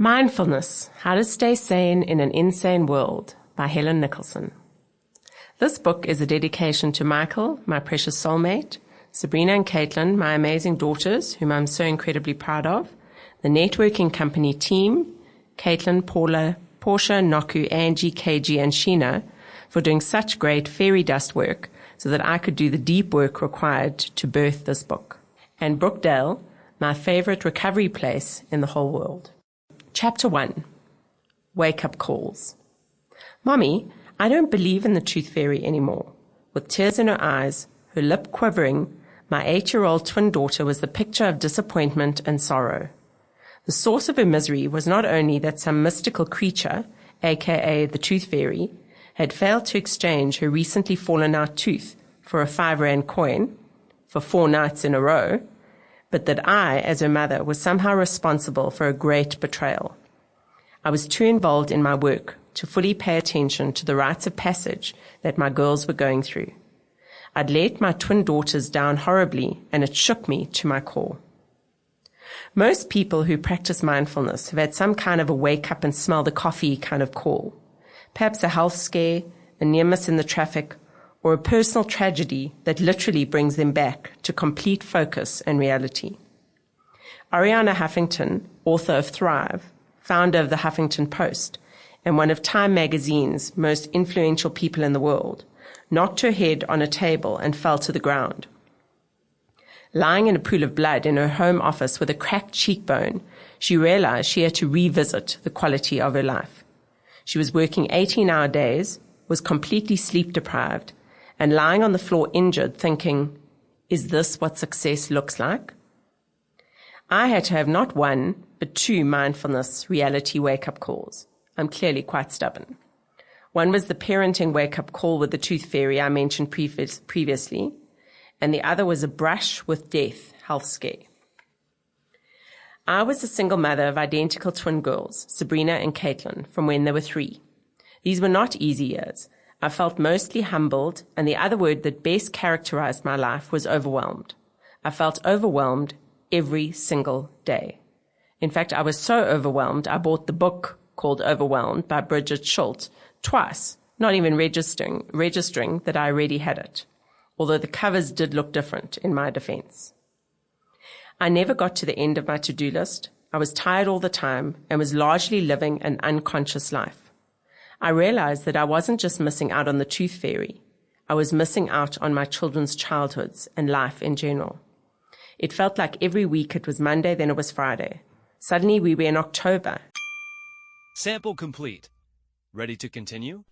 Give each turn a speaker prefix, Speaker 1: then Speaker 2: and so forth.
Speaker 1: Mindfulness, How to Stay Sane in an Insane World by Helen Nicholson. This book is a dedication to Michael, my precious soulmate, Sabrina and Caitlin, my amazing daughters, whom I'm so incredibly proud of, the networking company team, Caitlin, Paula, Portia, Noku, Angie, KG, and Sheena, for doing such great fairy dust work so that I could do the deep work required to birth this book. And Brookdale, my favorite recovery place in the whole world. Chapter 1. Wake-up calls. Mommy, I don't believe in the tooth fairy anymore. With tears in her eyes, her lip quivering, my 8-year-old twin daughter was the picture of disappointment and sorrow. The source of her misery was not only that some mystical creature, aka the tooth fairy, had failed to exchange her recently fallen out tooth for a 5 Rand coin for 4 nights in a row, but that I, as her mother, was somehow responsible for a great betrayal. I was too involved in my work to fully pay attention to the rites of passage that my girls were going through. I'd let my twin daughters down horribly, and it shook me to my core. Most people who practice mindfulness have had some kind of a wake up and smell the coffee kind of call. Perhaps a health scare, a near miss in the traffic, or a personal tragedy that literally brings them back to complete focus and reality. Ariana Huffington, author of Thrive, founder of the Huffington Post, and one of Time magazine's most influential people in the world, knocked her head on a table and fell to the ground. Lying in a pool of blood in her home office with a cracked cheekbone, she realized she had to revisit the quality of her life. She was working 18-hour days, was completely sleep-deprived, and lying on the floor injured, thinking, is this what success looks like? I had to have not one, but 2 mindfulness reality wake-up calls. I'm clearly quite stubborn. One was the parenting wake-up call with the tooth fairy I mentioned previously, and the other was a brush with death health scare. I was a single mother of identical twin girls, Sabrina and Caitlin, from when they were 3. These were not easy years. I felt mostly humbled, and the other word that best characterized my life was overwhelmed. I felt overwhelmed every single day. In fact, I was so overwhelmed, I bought the book called Overwhelmed by Bridget Schultz twice, not even registering that I already had it, although the covers did look different in my defense. I never got to the end of my to-do list. I was tired all the time and was largely living an unconscious life. I realized that I wasn't just missing out on the tooth fairy. I was missing out on my children's childhoods and life in general. It felt like every week it was Monday, then it was Friday. Suddenly we were in October.
Speaker 2: Sample complete. Ready to continue?